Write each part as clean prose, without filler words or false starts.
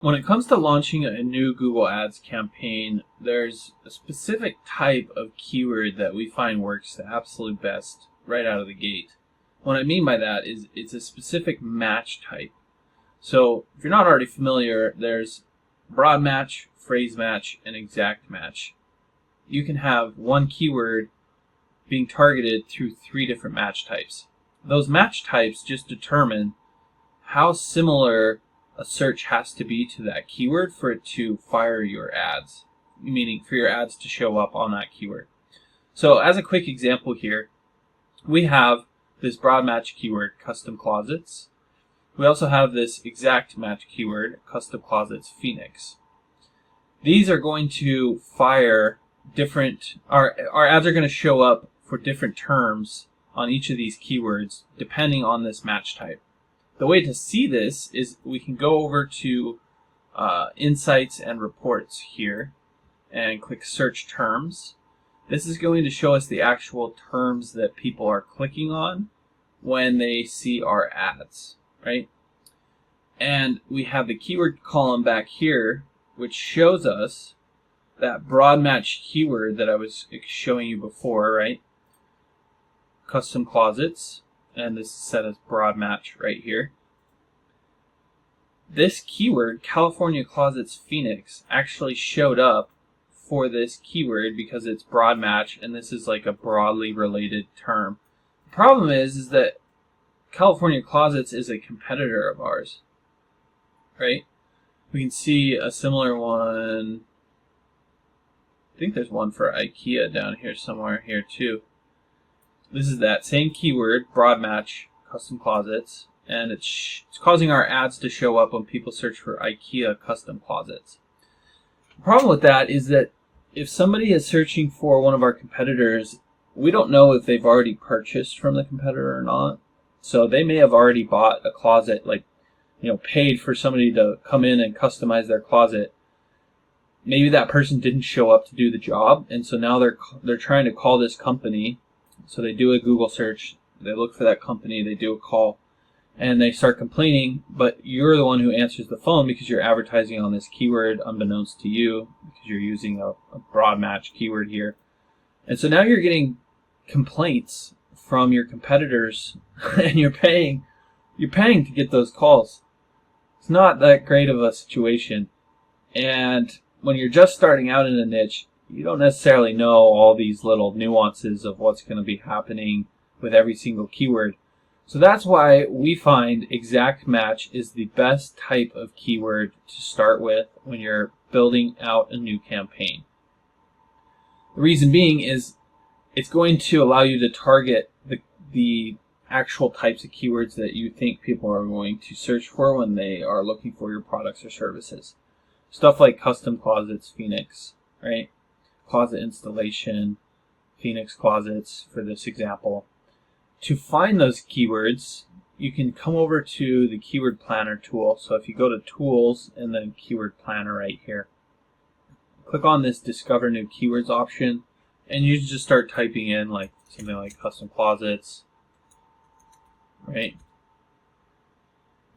When it comes to launching a new Google Ads campaign, there's a specific type of keyword that we find works the absolute best right out of the gate. What I mean by that is it's a specific match type. So if you're not already familiar, there's broad match, phrase match, and exact match. You can have one keyword being targeted through 3 different match types. Those match types just determine how similar a search has to be to that keyword for it to fire your ads, meaning for your ads to show up on that keyword. So as a quick example here, we have this broad match keyword, custom closets. We also have this exact match keyword, custom closets Phoenix. These are going to fire different, our ads are going to show up for different terms on each of these keywords depending on this match type. The way to see this is we can go over to Insights and Reports here and click Search Terms. This is going to show us the actual terms that people are clicking on when they see our ads, right? And we have the keyword column back here, which shows us that broad match keyword that I was showing you before, right? Custom closets, and this is set as broad match right here. This keyword, California Closets Phoenix, actually showed up for this keyword because it's broad match, and this is like a broadly related term. The problem is that California Closets is a competitor of ours, right? We can see a similar one. I think there's one for IKEA down here somewhere here too. This is that same keyword, broad match, custom closets, and it's causing our ads to show up when people search for IKEA custom closets. The problem with that is that if somebody is searching for one of our competitors, we don't know if they've already purchased from the competitor or not. So they may have already bought a closet, like, paid for somebody to come in and customize their closet. Maybe that person didn't show up to do the job, and so now they're trying to call this company. So they do a Google search, they look for that company, they do a call, and they start complaining, but you're the one who answers the phone because you're advertising on this keyword unbeknownst to you because you're using a broad match keyword here. And so now you're getting complaints from your competitors and you're paying to get those calls. It's not that great of a situation. And when you're just starting out in a niche, you don't necessarily know all these little nuances of what's going to be happening with every single keyword. So that's why we find exact match is the best type of keyword to start with when you're building out a new campaign. The reason being is it's going to allow you to target the actual types of keywords that you think people are going to search for when they are looking for your products or services. Stuff like custom closets, Phoenix, right? Closet installation, Phoenix closets for this example. To find those keywords, you can come over to the keyword planner tool. So if you go to tools and then keyword planner right here, click on this discover new keywords option, and you just start typing in like something like custom closets, right?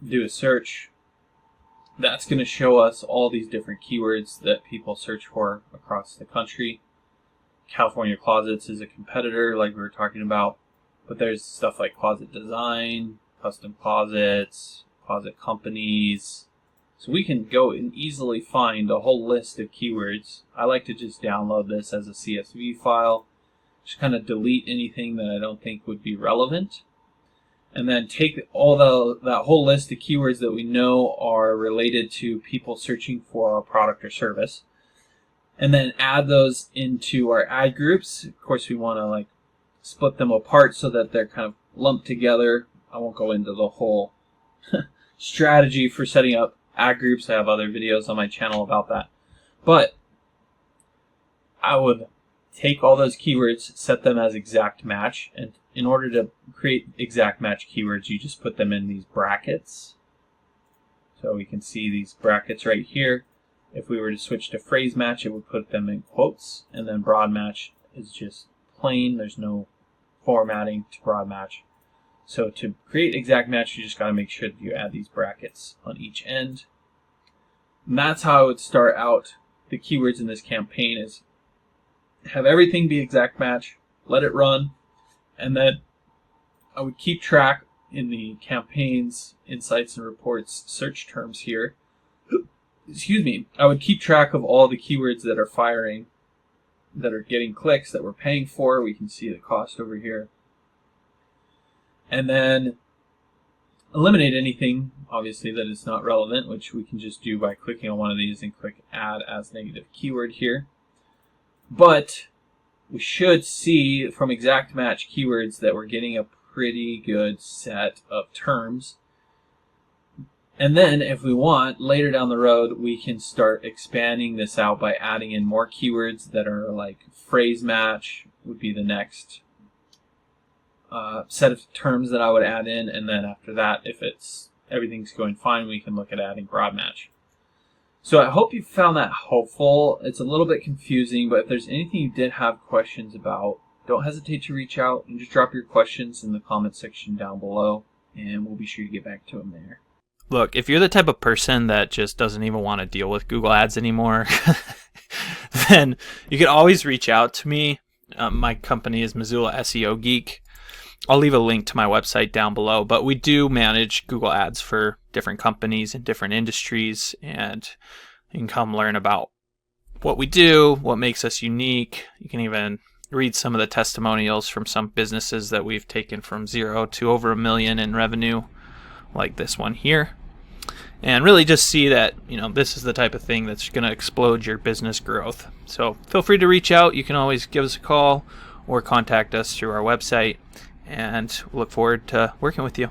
Do a search. That's going to show us all these different keywords that people search for across the country. California Closets is a competitor like we were talking about, but there's stuff like closet design, custom closets, closet companies. So we can go and easily find a whole list of keywords. I like to just download this as a CSV file, just kind of delete anything that I don't think would be relevant, and then take that whole list of keywords that we know are related to people searching for our product or service, and then add those into our ad groups. Of course, we want to split them apart so that they're kind of lumped together. I won't go into the whole strategy for setting up ad groups. I have other videos on my channel about that. But I would take all those keywords, set them as exact match, and in order to create exact match keywords, you just put them in these brackets. So we can see these brackets right here. If we were to switch to phrase match, it would put them in quotes, and then broad match is just plain. There's no formatting to broad match. So to create exact match, you just got to make sure that you add these brackets on each end. And that's how I would start out the keywords in this campaign, is have everything be exact match, let it run, and then I would keep track in the campaigns, insights, and reports search terms here. Excuse me. I would keep track of all the keywords that are firing, that are getting clicks, that we're paying for. We can see the cost over here. And then eliminate anything, obviously, that is not relevant, which we can just do by clicking on one of these and click add as negative keyword here. But we should see from exact match keywords that we're getting a pretty good set of terms. And then if we want, later down the road, we can start expanding this out by adding in more keywords that are like phrase match would be the next set of terms that I would add in. And then after that, if everything's going fine, we can look at adding broad match. So I hope you found that helpful. It's a little bit confusing, but if there's anything you did have questions about, don't hesitate to reach out and just drop your questions in the comment section down below, and we'll be sure to get back to them there. Look, if you're the type of person that just doesn't even want to deal with Google Ads anymore, then you can always reach out to me. My company is Missoula SEO Geek. I'll leave a link to my website down below, but we do manage Google Ads for different companies in different industries, and you can come learn about what we do, what makes us unique. You can even read some of the testimonials from some businesses that we've taken from 0 to over $1 million in revenue, like this one here, and really just see that, you know, this is the type of thing that's going to explode your business growth. So feel free to reach out. You can always give us a call or contact us through our website, and we'll look forward to working with you.